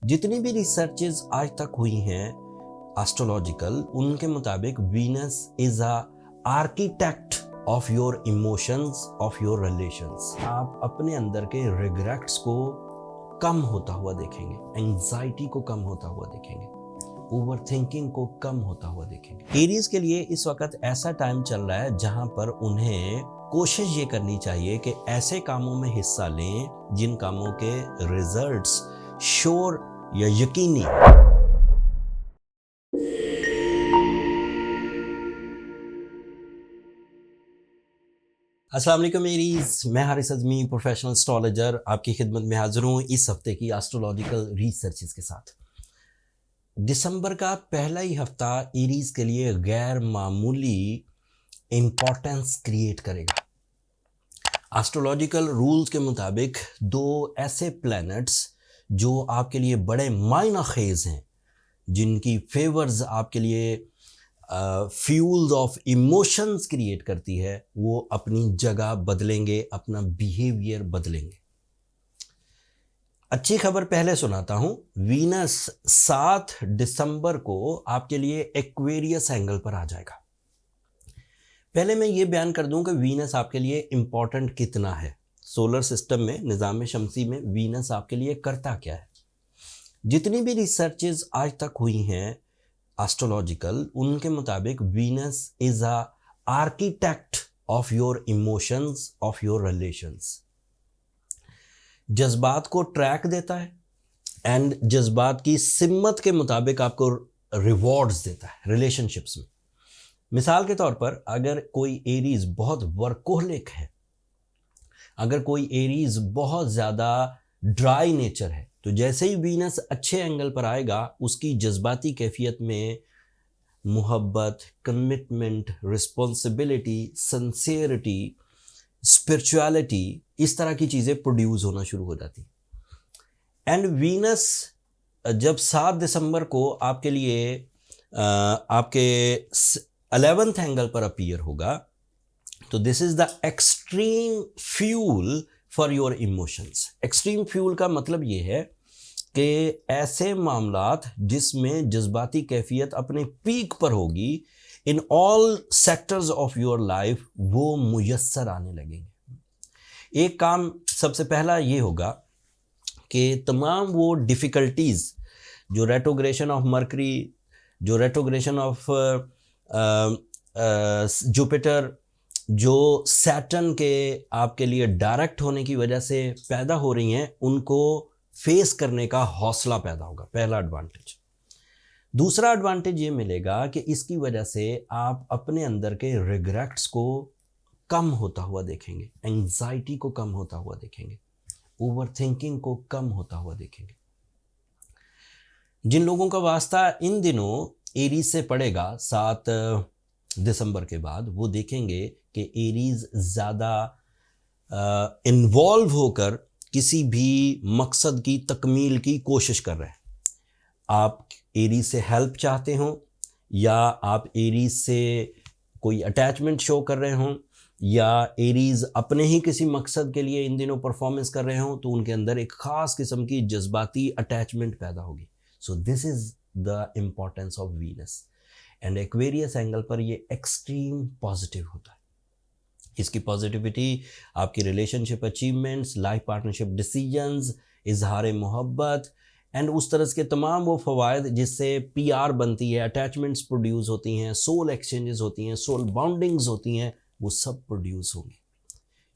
जितनी भी रिसर्चेज आज तक हुई हैं एस्ट्रोलॉजिकल, उनके मुताबिक Venus is a architect of your emotions, of your relations. आप अपने अंदर के रिग्रेट्स को कम होता हुआ देखेंगे, एंजाइटी को कम होता हुआ देखेंगे, ओवर थिंकिंग को कम होता हुआ देखेंगे। एरीज के लिए इस वक्त ऐसा टाइम चल रहा है जहां पर उन्हें कोशिश ये करनी चाहिए कि ऐसे कामों में हिस्सा लें जिन कामों के रिजल्ट्स श्योर या यकीनी। अस्सलाम वालेकुम एरीज, मैं हारिस अज़मी, प्रोफेशनल एस्ट्रोलॉजर, आपकी खिदमत में हाजिर हूँ इस हफ्ते की एस्ट्रोलॉजिकल रिसर्चेस के साथ। दिसंबर का पहला ही हफ्ता एरीज के लिए गैर मामूली इम्पोर्टेंस क्रिएट करेगा। एस्ट्रोलॉजिकल रूल्स के मुताबिक दो ऐसे प्लैनेट्स जो आपके लिए बड़े मायना खेज हैं, जिनकी फेवर्स आपके लिए फ्यूल्स ऑफ इमोशंस क्रिएट करती है, वो अपनी जगह बदलेंगे, अपना बिहेवियर बदलेंगे। अच्छी खबर पहले सुनाता हूं। वीनस 7 दिसंबर को आपके लिए एक्वेरियस एंगल पर आ जाएगा। पहले मैं ये बयान कर दूं कि वीनस आपके लिए इंपॉर्टेंट कितना है। सोलर सिस्टम में, निज़ाम शमसी में वीनस आपके लिए करता क्या है। जितनी भी रिसर्चेज आज तक हुई हैं एस्ट्रोलॉजिकल, उनके मुताबिक Venus is a architect of your emotions, of your relations. जज्बात को ट्रैक देता है एंड जज्बात की सिम्मत के मुताबिक आपको रिवॉर्ड्स देता है रिलेशनशिप्स में। मिसाल के तौर पर, अगर कोई एरीज बहुत वर्कोहलिक है, अगर कोई एरीज बहुत ज़्यादा ड्राई नेचर है, तो जैसे ही वीनस अच्छे एंगल पर आएगा, उसकी जज्बाती कैफियत में मोहब्बत, कमिटमेंट, रिस्पॉन्सिबिलिटी, सिंसियरिटी, स्पिरिचुअलिटी, इस तरह की चीज़ें प्रोड्यूस होना शुरू हो जाती। एंड वीनस जब 7 दिसंबर को आपके लिए आपके 11th एंगल पर अपीयर होगा, तो this is the extreme fuel for your emotions. Extreme fuel का मतलब ये है कि ऐसे मामलात जिसमें जज्बाती कैफियत अपने पीक पर होगी, in all sectors of your life वो मुयस्सर आने लगेंगे। एक काम सबसे पहला ये होगा कि तमाम वो डिफ़िकल्टीज़ जो रेट्रोग्रेशन ऑफ मरकरी, जो रेट्रोग्रेशन ऑफ जुपिटर, जो सैटर्न के आपके लिए डायरेक्ट होने की वजह से पैदा हो रही हैं, उनको फेस करने का हौसला पैदा होगा। पहला एडवांटेज। दूसरा एडवांटेज ये मिलेगा कि इसकी वजह से आप अपने अंदर के रिग्रेट्स को कम होता हुआ देखेंगे, एंजाइटी को कम होता हुआ देखेंगे, ओवर थिंकिंग को कम होता हुआ देखेंगे। जिन लोगों का वास्ता इन दिनों एरीज से पड़ेगा 7 दिसंबर के बाद, वो देखेंगे कि एरीज ज़्यादा इन्वॉल्व होकर किसी भी मकसद की तकमील की कोशिश कर रहे हैं। आप एरीज से हेल्प चाहते हो, या आप एरीज से कोई अटैचमेंट शो कर रहे हो, या एरीज अपने ही किसी मकसद के लिए इन दिनों परफॉर्मेंस कर रहे हो, तो उनके अंदर एक ख़ास किस्म की जज्बाती अटैचमेंट पैदा होगी। सो this is the importance of Venus. And Aquarius angle पर ये एक्सट्रीम पॉजिटिव होता है। इसकी पॉजिटिविटी आपकी relationship achievements, life partnership decisions, इजहार मोहब्बत एंड उस तरह के तमाम वो फ़वायद जिससे PR बनती है, अटैचमेंट्स प्रोड्यूस होती हैं, सोल एक्सचेंजेस होती हैं, सोल बाउंडिंग्स होती हैं, वो सब प्रोड्यूस होंगी।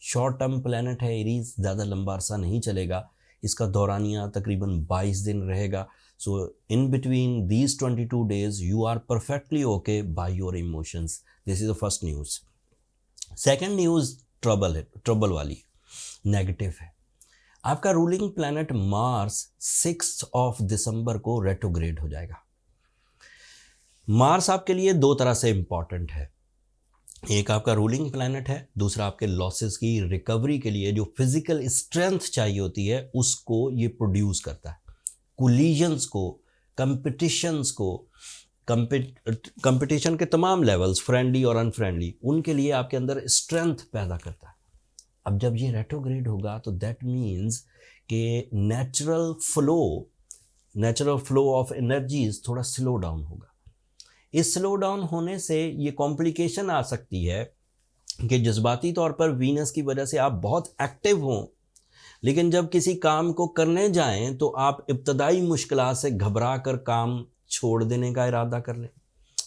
शॉर्ट टर्म प्लैनेट है एरीज, ज़्यादा लंबा अरसा नहीं चलेगा। इसका दौरानिया तकरीबन 22 दिन रहेगा। So in between these 22 days you are perfectly okay by your emotions. This is the first news. Second news trouble है, ट्रबल वाली, नेगेटिव है। आपका रूलिंग प्लैनेट मार्स 6 दिसंबर को रेट्रोग्रेड हो जाएगा। मार्स आपके लिए दो तरह से इंपॉर्टेंट है। एक आपका रूलिंग प्लैनेट है, दूसरा आपके लॉसेस की रिकवरी के लिए जो फिजिकल स्ट्रेंथ चाहिए होती है उसको ये प्रोड्यूस करता है। कोलिजन्स को, कंपटीशंस को, कंपटीशन के तमाम लेवल्स, फ्रेंडली और अनफ्रेंडली, उनके लिए आपके अंदर स्ट्रेंथ पैदा करता है। अब जब ये रेट्रोग्रेड होगा तो दैट मीन्स कि natural flow natural flow of energies थोड़ा स्लो डाउन होगा। इस स्लो डाउन होने से ये कॉम्प्लिकेशन आ सकती है कि जज्बाती तौर पर वीनस की वजह से आप बहुत एक्टिव हों, लेकिन जब किसी काम को करने जाएं तो आप इब्तदाई मुश्किलात से घबरा कर काम छोड़ देने का इरादा कर लें,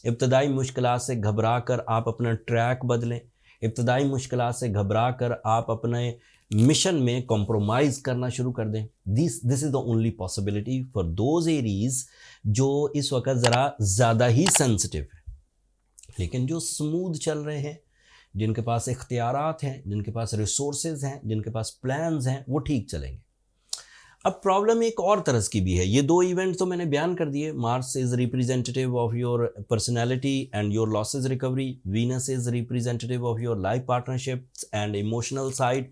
इब्तदाई मुश्किलात से घबरा कर आप अपना ट्रैक बदलें, इब्तदाई मुश्किलात से घबरा कर आप अपने मिशन में कॉम्प्रोमाइज़ करना शुरू कर दें। This is the only possibility for those Aries जो इस वक्त ज़रा ज़्यादा ही सेंसिटिव है। लेकिन जो स्मूथ चल रहे हैं, जिनके पास इख्तियारात हैं, जिनके पास रिसोर्सेज हैं, जिनके पास प्लान्स हैं, वो ठीक चलेंगे। अब प्रॉब्लम एक और तरह की भी है। ये दो इवेंट तो मैंने बयान कर दिए। Mars is representative of your personality and your losses recovery, Venus is representative of your life partnerships and emotional side.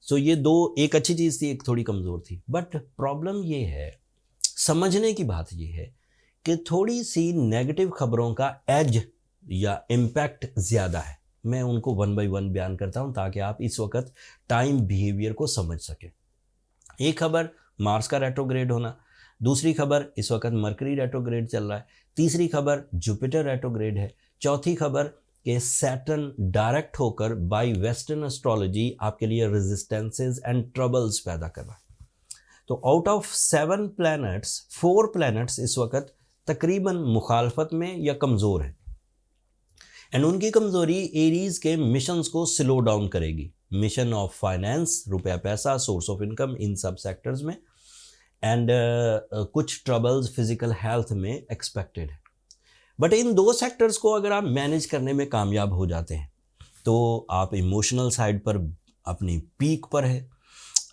So ये दो, एक अच्छी चीज़ थी, एक थोड़ी कमज़ोर थी। बट प्रॉब्लम ये है, समझने की बात ये है कि थोड़ी सी नेगेटिव खबरों का एज या इम्पैक्ट ज़्यादा है। मैं उनको वन बाय वन बयान करता हूं ताकि आप इस वक्त टाइम बिहेवियर को समझ सकें। एक खबर मार्स का रेट्रोग्रेड होना, दूसरी खबर इस वक्त मरकरी रेट्रोग्रेड चल रहा है, तीसरी खबर जुपिटर रेट्रोग्रेड है, चौथी खबर कि सैटर्न डायरेक्ट होकर बाय वेस्टर्न एस्ट्रोलॉजी आपके लिए रेजिस्टेंसेस एंड ट्रबल्स पैदा कर रहा है। तो आउट ऑफ 7 प्लैनेट्स 4 प्लैनेट्स इस वक्त तकरीबन मुखालफत में या कमज़ोर है, एंड उनकी कमज़ोरी एरीज के मिशंस को स्लो डाउन करेगी। मिशन ऑफ फाइनेंस, रुपया पैसा, सोर्स ऑफ इनकम, इन सब सेक्टर्स में, एंड कुछ ट्रबल्स फिजिकल हेल्थ में एक्सपेक्टेड है। बट इन दो सेक्टर्स को अगर आप मैनेज करने में कामयाब हो जाते हैं तो आप इमोशनल साइड पर अपनी पीक पर है,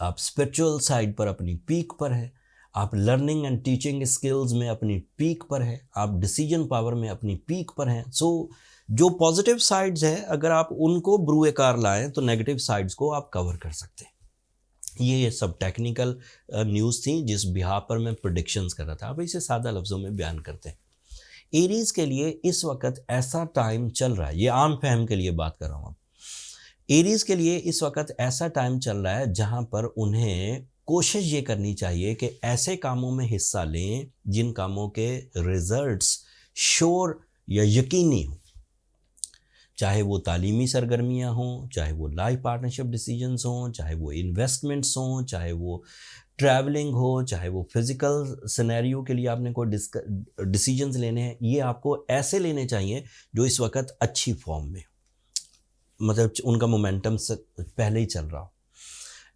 आप स्पिरिचुअल साइड पर अपनी पीक पर है, आप लर्निंग एंड टीचिंग स्किल्स में अपनी पीक पर है, आप डिसीजन पावर में अपनी पीक पर हैं। सो जो पॉजिटिव साइड्स हैं अगर आप उनको ब्रूए कार लाएं तो नेगेटिव साइड्स को आप कवर कर सकते हैं। ये सब टेक्निकल न्यूज़ थी जिस बिहाफ पर मैं प्रेडिक्शंस कर रहा था। अब इसे सादा लफ्ज़ों में बयान करते हैं। एरीज के लिए इस वक्त ऐसा टाइम चल रहा है, ये आम फहम के लिए बात कर रहा हूँ। एरीज के लिए इस वक्त ऐसा टाइम चल रहा है जहाँ पर उन्हें कोशिश ये करनी चाहिए कि ऐसे कामों में हिस्सा लें जिन कामों के रिजल्ट्स श्योर या यकीनी हों, चाहे वो तालीमी सरगर्मियाँ हों, चाहे वो लाइफ पार्टनरशिप डिसीजंस हों, चाहे वो इन्वेस्टमेंट्स हों, चाहे वो ट्रैवलिंग हो, चाहे वो फिज़िकल सिनेरियो के लिए आपने कोई डिसीजंस लेने हैं। ये आपको ऐसे लेने चाहिए जो इस वक्त अच्छी फॉर्म में, मतलब उनका मोमेंटम से पहले ही चल रहा हो।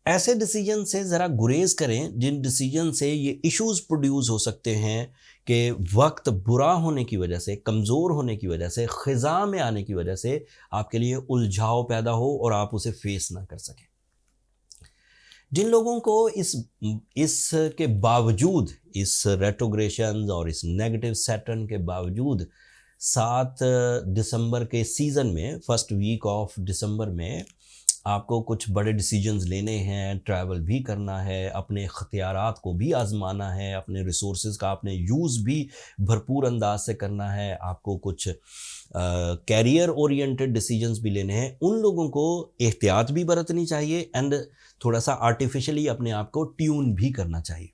ऐसे डिसीजन से ज़रा गुरेज करें जिन डिसीजन से ये इश्यूज़ प्रोड्यूस हो सकते हैं कि वक्त बुरा होने की वजह से, कमज़ोर होने की वजह से, ख़िज़ा में आने की वजह से आपके लिए उलझाव पैदा हो और आप उसे फेस ना कर सकें। जिन लोगों को इस के बावजूद, इस रेट्रोग्रेशन और इस नेगेटिव सैटर्न के बावजूद 7 दिसंबर के सीज़न में, फर्स्ट वीक ऑफ दिसंबर में आपको कुछ बड़े डिसीजंस लेने हैं, ट्रैवल भी करना है, अपने इख्तियारात को भी आजमाना है, अपने रिसोर्सेज का आपने यूज़ भी भरपूर अंदाज से करना है, आपको कुछ कैरियर ओरिएंटेड डिसीजंस भी लेने हैं। उन लोगों को एहतियात भी बरतनी चाहिए एंड थोड़ा सा आर्टिफिशियली अपने आप को ट्यून भी करना चाहिए।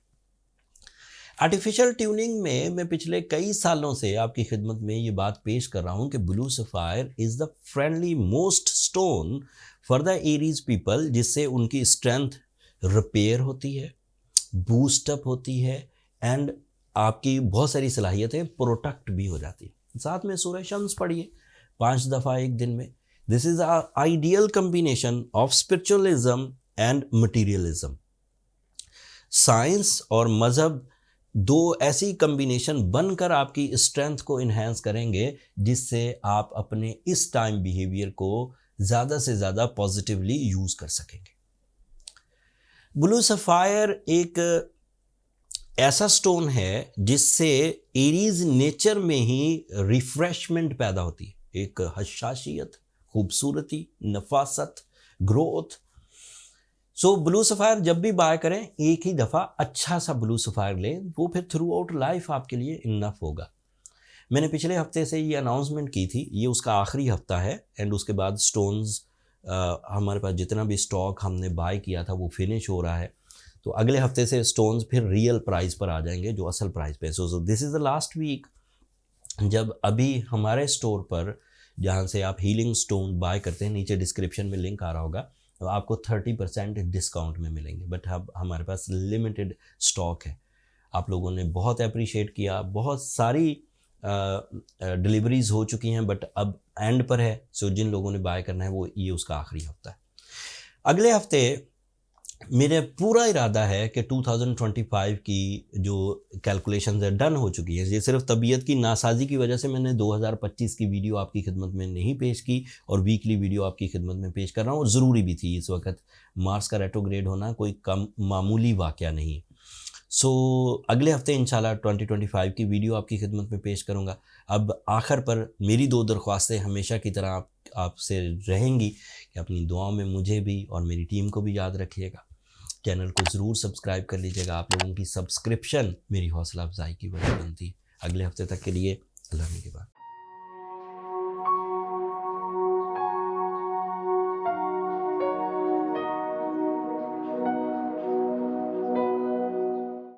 आर्टिफिशियल ट्यूनिंग में मैं पिछले कई सालों से आपकी खिदमत में ये बात पेश कर रहा हूँ कि blue sapphire is the friendly most stone for the Aries people, जिससे उनकी स्ट्रेंथ रिपेयर होती है, बूस्टअप होती है एंड आपकी बहुत सारी सलाहियतें प्रोटेक्ट भी हो जाती है। साथ में सूरह शम्स पढ़िए 5 दफ़ा एक दिन में। This is a ideal combination of spiritualism and materialism. Science और मज़हब दो ऐसी कम्बिनेशन बनकर आपकी स्ट्रेंथ को इन्हेंस करेंगे जिससे आप अपने इस टाइम बिहेवियर को ज़्यादा से ज़्यादा पॉजिटिवली यूज़ कर सकेंगे। ब्लू सफ़ायर एक ऐसा स्टोन है जिससे एरीज नेचर में ही रिफ्रेशमेंट पैदा होती है, एक हशाशियत, खूबसूरती, नफासत, ग्रोथ। सो ब्लू सफ़ायर जब भी बाय करें एक ही दफ़ा अच्छा सा ब्लू सफ़ायर लें, वो फिर थ्रू आउट लाइफ आपके लिए इनफ होगा। मैंने पिछले हफ्ते से ये अनाउंसमेंट की थी, ये उसका आखिरी हफ्ता है एंड उसके बाद स्टोन्स हमारे पास जितना भी स्टॉक हमने बाय किया था वो फिनिश हो रहा है। तो अगले हफ्ते से स्टोन्स फिर रियल प्राइस पर आ जाएंगे, जो असल प्राइस पे। So this is the last week जब अभी हमारे स्टोर पर, जहाँ से आप हीलिंग स्टोन बाय करते हैं, नीचे डिस्क्रिप्शन में लिंक आ रहा होगा, तो आपको 30% डिस्काउंट में मिलेंगे। बट अब हमारे पास लिमिटेड स्टॉक है। आप लोगों ने बहुत अप्रिशिएट किया, बहुत सारी डिलीवरीज हो चुकी हैं, बट अब एंड पर है। सो जिन लोगों ने बाय करना है वो ये उसका आखिरी हफ्ता है। अगले हफ्ते मेरा पूरा इरादा है कि 2025 की जो कैलकुलेशंस है डन हो चुकी है। ये सिर्फ तबीयत की नासाजी की वजह से मैंने 2025 की वीडियो आपकी खिदमत में नहीं पेश की और वीकली वीडियो आपकी खिदमत में पेश कर रहा हूँ, और ज़रूरी भी थी। इस वक्त मार्स का रेट्रोग्रेड होना कोई कम मामूली वाक़या नहीं। सो अगले हफ्ते इंशाल्लाह 2025 की वीडियो आपकी खिदमत में पेश करूँगा। अब आखिर पर मेरी 2 दरख्वास्तें हमेशा की तरह आपसे रहेंगी कि अपनी दुआओं में मुझे भी और मेरी टीम को भी याद रखिएगा। चैनल को ज़रूर सब्सक्राइब कर लीजिएगा। आप लोगों की सब्सक्रिप्शन मेरी हौसला अफजाई की वजह बनती है। अगले हफ्ते तक के लिए अल्लाह ने